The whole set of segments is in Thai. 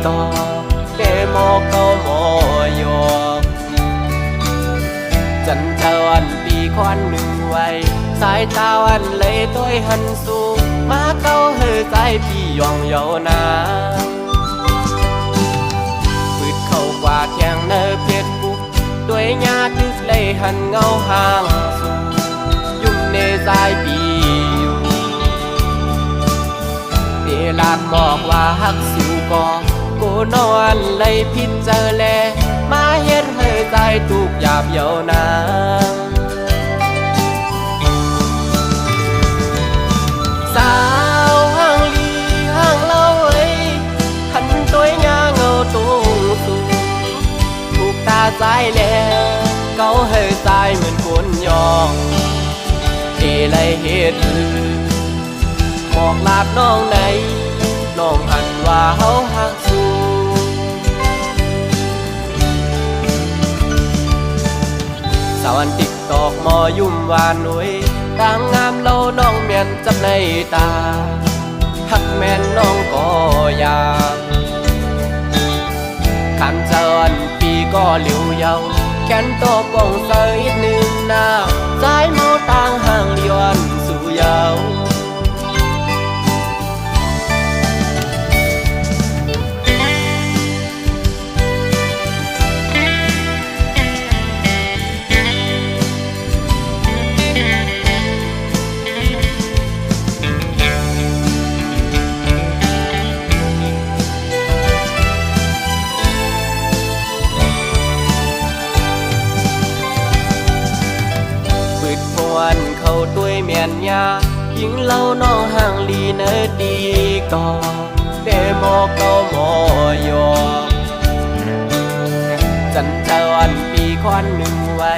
ต่อเดโมเก้าหมอยอกจันทร์วันปีควันหนึ่งไว้สายตาวันเลยต้อยหันสูงมาเก้าเฮือใจพี่ยองเยานาปืดเข้ากว่าแข่งเนอเพชรบุกด้วยญาติดึกเลยหันเงาห่างสูงยุ่มเนสายปีอยู่เดลากบอกว่าหักสิวก่อกูนอนเลยพิษเจอแลมาเฮ็ดเฮือใจทุกหยาบเยานาสาวห่างลีห่างเล่าเอ้ยหันตัวยาเงาตูสูถูกตาใจแล้วเกาเฮือใจเหมือนคนยองเอเลยเฮ็ดบอกลาบน้องไหนน้องหันว่าเฮาหักสูสาวันติ๊กตอกมอยุ่มวานหนุ่ยต่างงามเล่าน้องเมียนจับในตาหักแม่นน้องก็อยากขันเจริญปีก็เหลียวเยาแขนโตกองเสยหนึ่งหน้าใจเมาต่างห่างเลียนสู่เยาเขาด้วยเมียนยายิงเล่าน้องห่างลีเนอดีก่อเดโมเก้าหมอยอกจันทร์วันปีควันหนึ่งไว้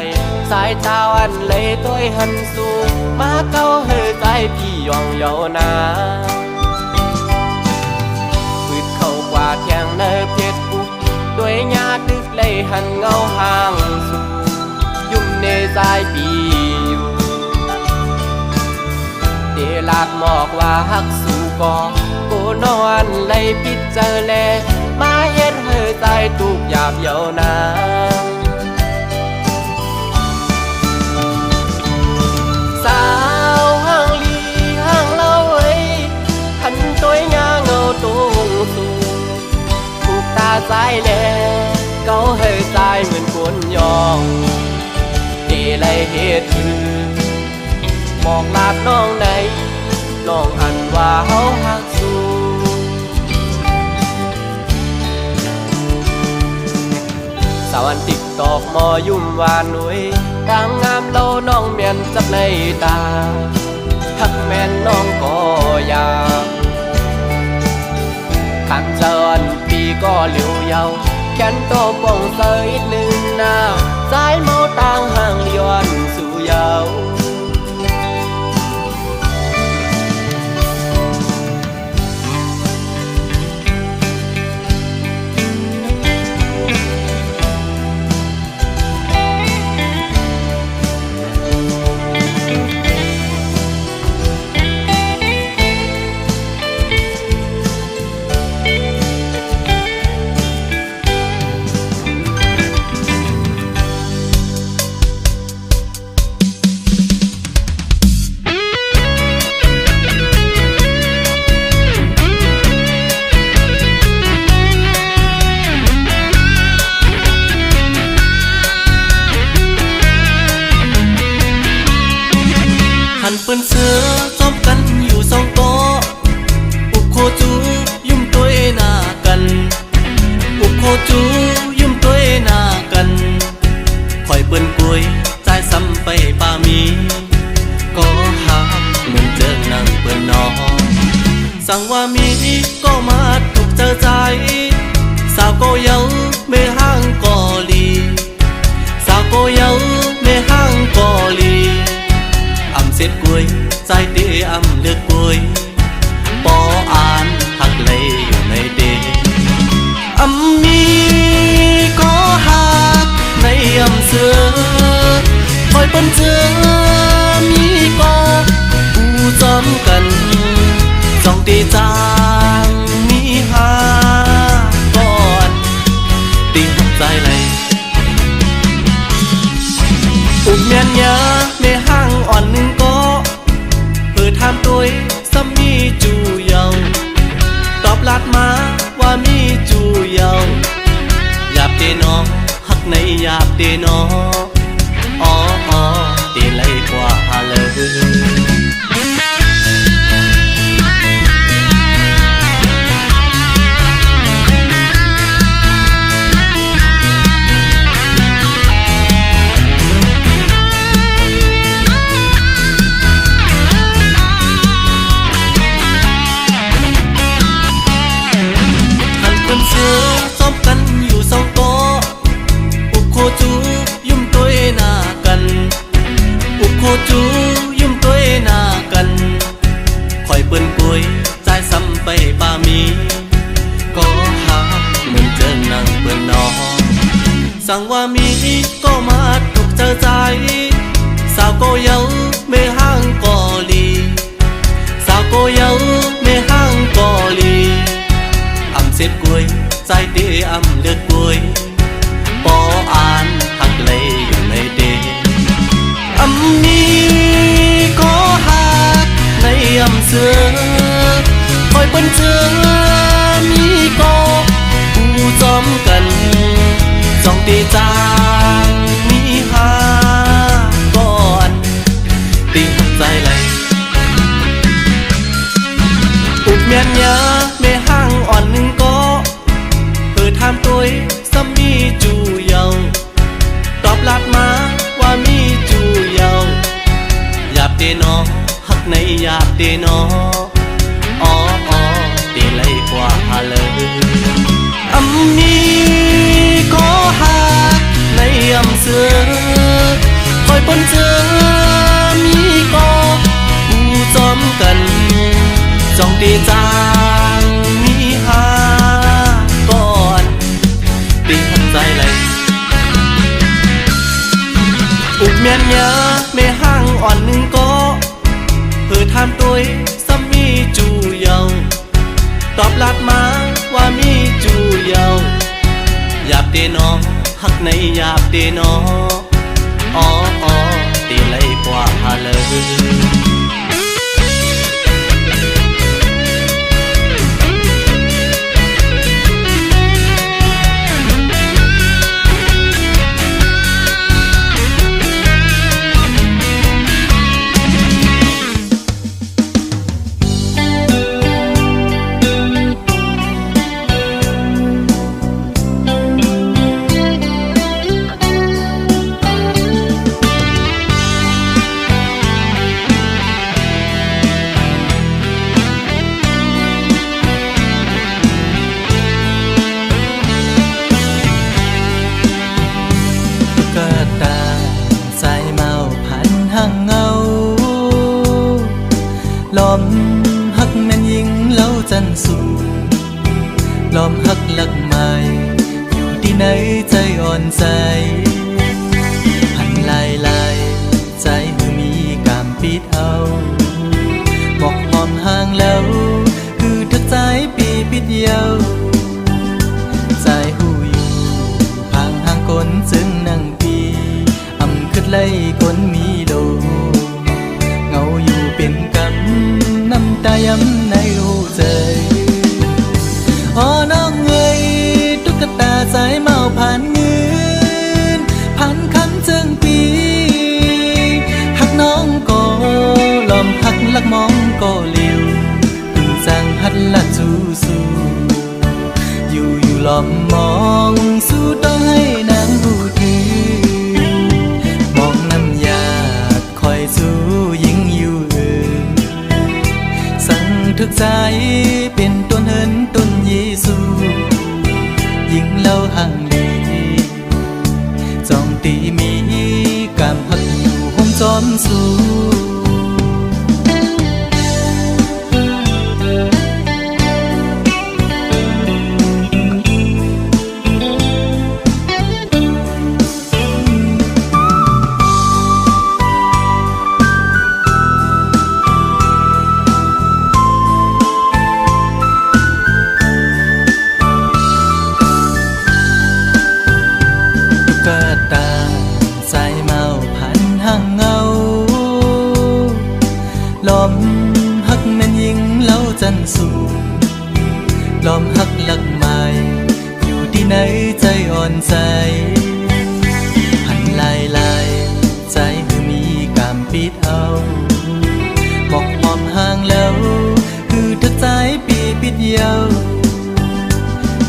สายตาวันเลยต้อยหันสูงมาเก้าเฮือใจพี่ยองเยานาปืดเข้ากว่าแข่งเนอเพชรบุกด้วยญาติดึกเลยหันเงาห่างสูงยุ่มเนสายปีอยู่เดลากหมอกว่าหักสู่ก่อกูนอนเลยพิษเจอแลมาเฮ็ดเฮือใจทุกหยาบเยานาสาวห่างลีห่างเล่าเอ้ยหันตัวยาเงาตูสูถูกตาใจแลเกาเฮือใจเหมือนคนยองเดเลยเฮ็ดบอกลาบน้องไหนน้องหันว่าเฮาหักสูสาวันติ๊กตอกมอยุ่มวานหนุ่ยต่างงามเล่าน้องเมียนจับในตาหักแม่นน้องก็อยากขันเจริญปีก็เหลียวเยาแขนโตป่องเสยหนึ่งหน้าสายเมาต่างห่างเลียนสู่เยาปืนเสือซ้อมกันอยู่สองโต๊ะอุกโคจูยุ่มตัวหน้ากันอุกโคจูยุ่มตัวหน้ากันคอยเปิ้นกล้วยใจซ้ำไปป่ามีก็หาเหมือนเจอหนังเปิ้นนอสั่งว่ามีก็มาถูกเจอใจสาวก็เยาไม่ห่างก็ลีสาวก็เยาไม่ห่างก็ลีเสร็จกล้วยใจเดียมเลือกกล้วยปออ่านหักเลยอยู่ในเดมีก็หักในเสือคอยเป็นเสือมีก็ปูจอมกันจ้องตีจางมีหาก็ นยาแม่ห้างอ่อนหนึ่งก็เปิดถามตัวสามีจูเยาตอบลัดมาว่ามีจูเยาหยาบเตนอหักในหยาบเตนออ๋อเตไลกว่าเลยเสือซ้อมกันอยู่สองโต๊ะอุกโคจูยุ่มตัวหน้ากันอุกโคจูยุ่มตัวหน้ากันคอยเปิ้นป่วยใจซ้ำไปป่ามีก็หาเหมือนเจอนังเปิ้นนอสั่งว่ามีก็มาถูกเจอใจสาวโกเยาไม่ห้างกอลีสาวโกเยาไม่ห้างกอลีเสร็จกวยใจเดียมเลือดกวยปออ่านหักเลยอยู่ในเดนี้ก็หักในเสือคอยเป็นเชือมีก็ผู้จอมกันจ้องตีจางมีหาก่อนตีหักใจไหลอุกเมียนยาไม่ห้างอ่อนหนึ่งก็เปิดถามตัวสามีจูเยาตอบลัดมาว่ามีจูเยาหยาบเตนอหักในหยาบเตนออ๋อเตไลกว่าเลยนี้ก็หักในเสือคอยปนเจอมีก็ผู้จอมกันจ้องตีจางมีหาก่อนตีหักใจไหลอุกเมียนยาไม่ห้างอ่อนหนึ่งก็เพื่อถามตัวสามีจูเยาตอบลัดมาว่ามีจูเยาหยาบเตนอหักในหยาบเตนออ๋อตีไลกว่าเลยลอมหักแม่นยิงเล่าจันสูลอมหักหลักใหม่อยู่ที่ไหนใจอ่อนใจหันลายใจหือมีกามปิดเอาหมอกหอมห่างแล้วคือทักใจปีปิดเยาใจหูอยู่ห่างห่างคนจึงนั่งปีอำขึ้นไล่คนมีโลเงาอยู่เป็นกำน้ำตาย้ำในหูใจอ๋อน้องเอ้ยตุ๊กตาสายเมาผ่านเงินผ่านคำเชิงปีหักน้องก็ลอมหักลักมองก็เลี้ยวตึงจังหัดละสู้อยู่ลอมมองสู้ต้องให้นางหูถือมองน้ำยาคอยสู้ยิ่งอยู่ทึกใจเป็นต้นเหินต้นเยซูยิ่งเล่าห่างลีจ้องตีมีกามหักอยู่ห้องจอมสู้ห ห่างเงาลอมหักแม่นยิงเล่าจันสูลอมหักหลักใหม่อยู่ที่ไหนใจอ่อนใจหันลายลายใจคือมีกามปิดเอาหมอกหอมห่างแล้วคือเธอใจปีปิดเยา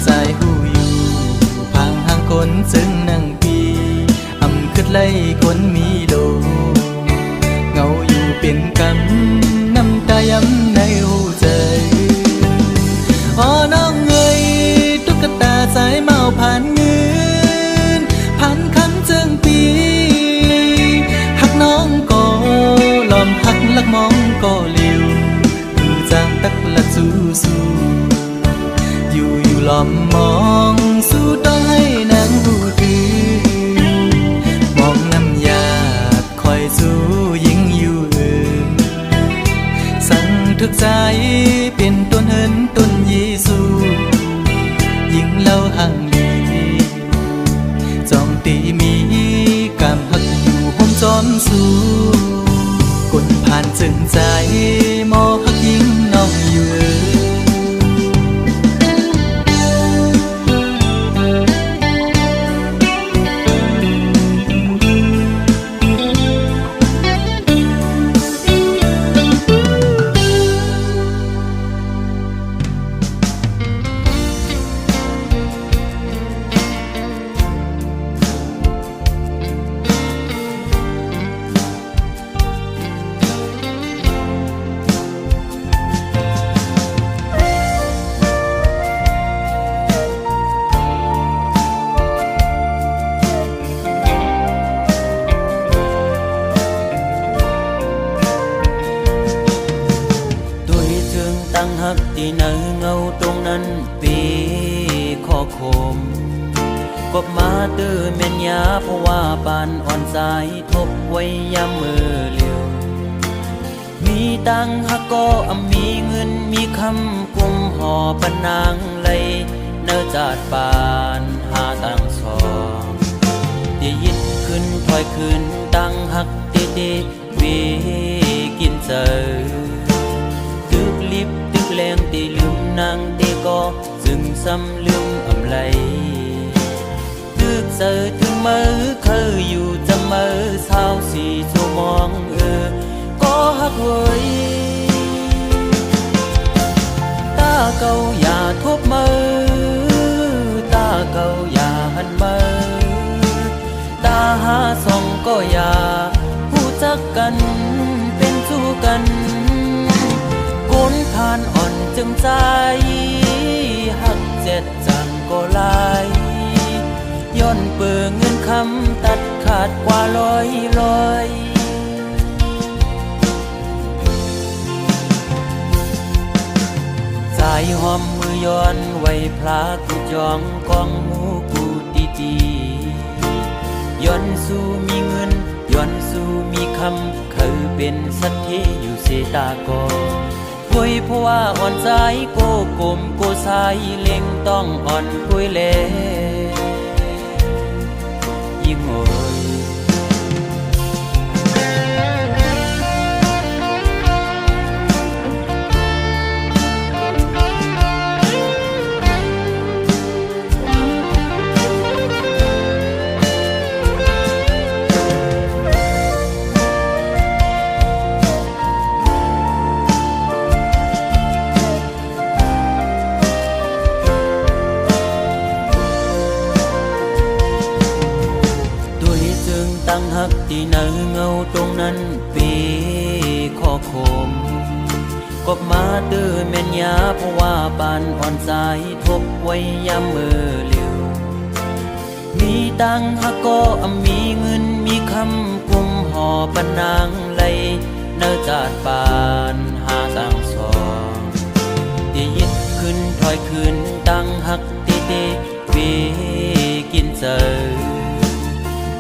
ใจหูอยู่พังห่างคนจึงนั่งปีอำคืดไล่คนมีโลเงาอยู่เป็นกำน้ำตาย้ำในหูใจอ๋อน้องเอ๋ยตุ๊กตาสายเมาผ่านเงินผ่านคำจึงปีหักน้องก็ลอมหักลักมองก็เลี้ยวคือจางตักละสู้สู้อยู่ลอมมองสู้ต้องให้นางผู้ถือมองน้ำยาคอยสู้ยิ่งอยู่สั่งทึกใจเป็นต้นเหินต้นยีสูยิ่งเล่าห่างลีจอมตีมีกามหักอยู่ห่มจอมสู้กลผ่านจึงใจมอหักยิ่งน้องอยู่ตั้งหักที่ไหนเงาตรงนั้นปีขอคมกบมาตื้อเม่นยาเพราะว่าปานอ่อนสายทบไว้ยามมือเลี้ยวมีตังหักก็มีเงินมีคำกุมห่อปนางไหลเนื้อจาดปานหาตังสองตียิดขึ้นถอยขึ้นตังหักตีดีวีกินเจอตึกลิบตึกแรงตีลืมนางตีก็จึงซ้ำลืมอำไลตึกเจอถึงมือเคยอยู่จะมือเศร้าสีชั่วมองก็หักเว้ยตาเก่าอย่าทบมือตาเก่าอย่าหันมือตาหาส่องก็อย่าผู้จักกันเป็นสู้กันคนผ่านอ่อนจึงใจหักเจ็ดจังก็ลายย้อนเปื่อเงินคำตัดขาดกว่าลอยสายหอมมือย้อนไว้พลากูจองกองหมูกูตีย้อนสู้มีเงินย้อนสู้มีคำคือเป็นสัตที่อยู่เสตากอคุยเพราะว่าอ่อนใจโกกลมโกสายเล็งต้องอ่อนคุยเล่ยิ่งโอยตั้งหักที่ไหนเงาตรงนั้นปีขอคมกบมาตื้อเม่นยาเพราะว่าปานอ่อนสายทบไว้ยามมือเลี้ยวมีตังหักก็มีเงินมีคำกุมห่อปนางไหลเนื้อจาดปานหาตังสองตียิดขึ้นถอยขึ้นตั้งหักตีปีกินเจอ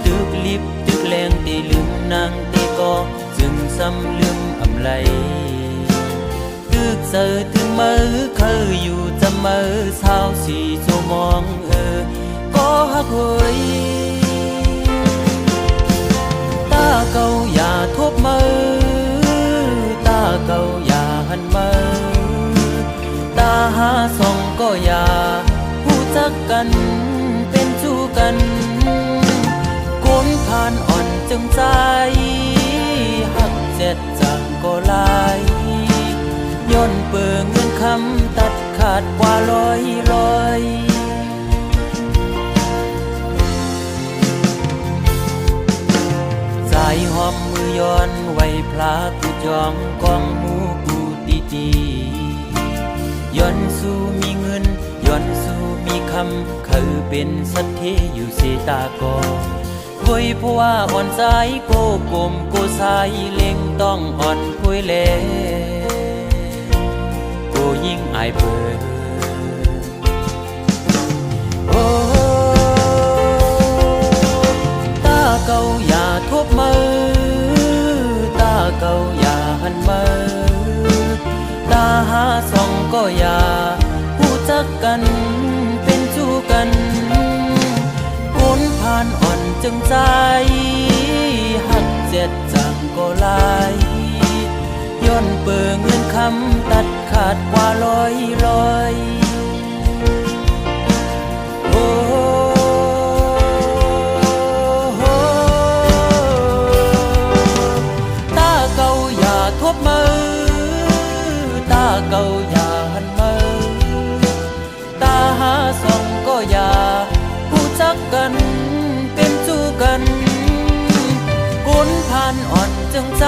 ตึกลิบตึกแรงตีลืมนางตีก็จึงซ้ำลืมอำไลตึกเจอถึงมือเคยอยู่จะมือเศร้าสีชั่วมองก็หักเว้ยตา เก่าอย่าทบมือตาเก่าอย่าหันมือตาหาส่องก็อย่าหูจักกันเป็นชู้กันคนผ่านอ่อนจึงใจหักเจ็ดจังก็ลายย้อนเปิงเงินคำตัดขาดกว่าร้อยสายหอมมือย้อนไว้พลากูจอมกองหมูกูดีย้อนสู้มีเงินย้อนสู้มีคำคือเป็นสัตย์ที่อยู่เสตากอคุยเพราะว่าอ่อนใจโกกลมโกสายเล็งต้องอ่อนคุยเล่โกยิ่งอายเปิดโอ้ตาเก่าอย่าทบมือตาเก่าอย่าหันมือตาหาส่องก็อย่าหูจักกันเป็นชู้กันคนผ่านอ่อนจึงใจหักเจ็ดจังก็ลายย้อนเปิงเงินคำตัดขาดกว่าร้อยโอ้ตาเก่าอย่าทบมือตาเก่าอย่าหันมือตาหาส่องก็อย่าผู้จักกันเป็นชู้กันคนผ่านอ่อนจึงใจ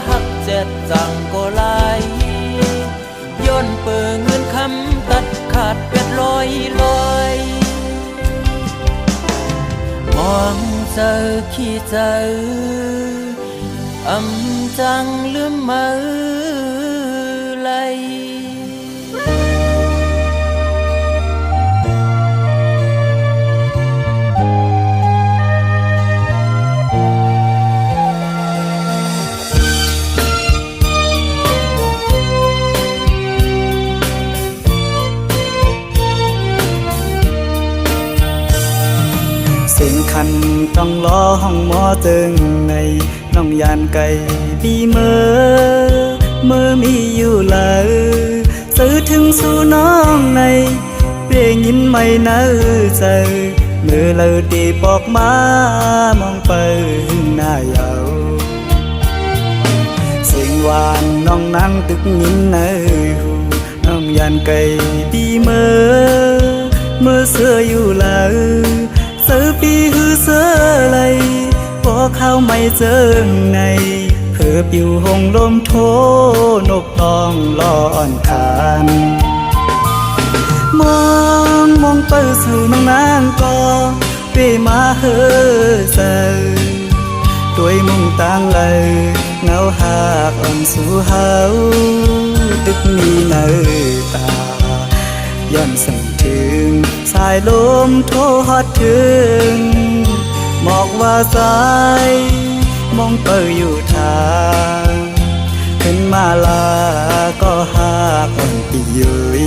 หักเจ็ดจังก็ลายย้อนเปิงเงินคำตัดขาดเป็ดลอยมองเจอขี้เจอจังลืมมือไหลเสียงคันต้องล้อห้องหมอตึงในน้องยานไก่ปีเมื่อมีอยู่เลยซื้อถึงสู่น้องในเปลี่ยนยินไม่เนื้อใจเมื่อเราตีปอกมามองไปหน้าเยาเสียงหวานน้องนั่งตึกยินในหูน้องยานไก่ปีเมื่อเสื้ออยู่เลยซื้อปีหือเสื้อไหลพอเข้าไม่เจอในเพื่อปิวหงลมโทนกตองลอนคานมองไปสู่น้องนางก็เปมาเฮอเซอด้วยมุ่งต่างเลยเงาหากอ่อนสู่เฮาตึกมีเนื้อตาย้อนสั่งถึงสายลมโทฮอดถึงบอกว่าสายมองเปิดอยู่ทางขึ้นมาลาก็หากอ่อนปียุย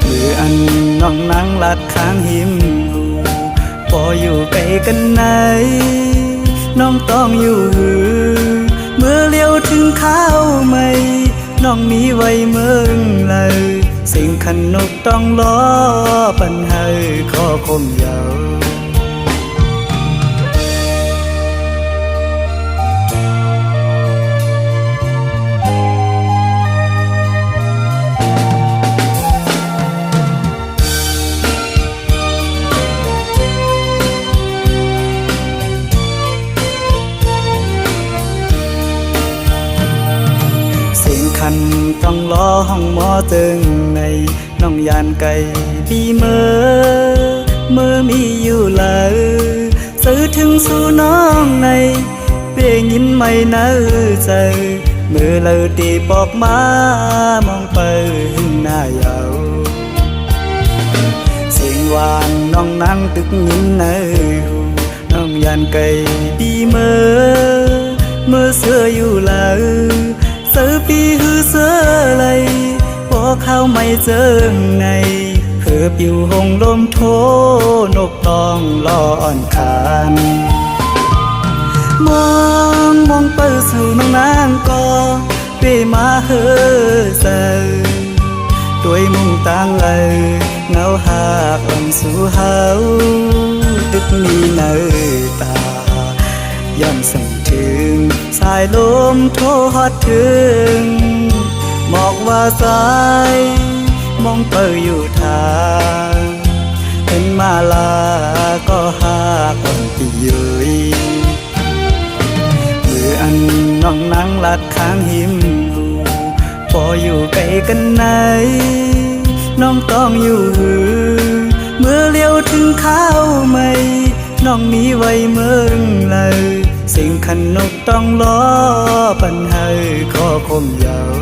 มืออันน้องนั่งลัดข้างหิมหูพออยู่ไกลกันไหนน้องต้องอยู่หือเมื่อเลี้ยวถึงข้าวไม่น้องมีไว้เมืองเลยสิ่งขันนกต้องล้อปัญหาขอคมยาวคันต้องล้อห้องหมอตึงในน้องยานไก่ปีเมื่อมีอยู่เลยซื้อถึงสู่น้องในเปลี่ยนยินไม่เนื้อใจเมื่อเราตีปอกมามองไปหน้าเยาเสียงหวานน้องนั่งตึกยินในหูน้องยานไก่ปีเมื่อเสื้ออยู่เลยซื้อปีหือเสื้อไหลพอเข้าไม่เจอในเพื่อ บอยู่หงลมโทนกต้องรออ่อนคานมองเปิดสู่น้องนางก็เปมาเฮอเซอด้วยมุ่งต่างเลยเงาหากอ่อนสู่เฮาตึกมีเนอตาย้อนส่งถึงสายลมโทฮอดถึงบอกว่าสายมองเปิดอยู่ทางเห็นมาลาก็หากอ่อนปีเยยมืออันน้องนั่งลัดข้างหิมหูพออยู่ไกลกันไหนน้องต้องอยู่หือเมื่อเลี้ยวถึงข้าวไม่น้องมีไว้เมืองเลยสิ่งขันนกต้องล้อปันให้ขอคมยาว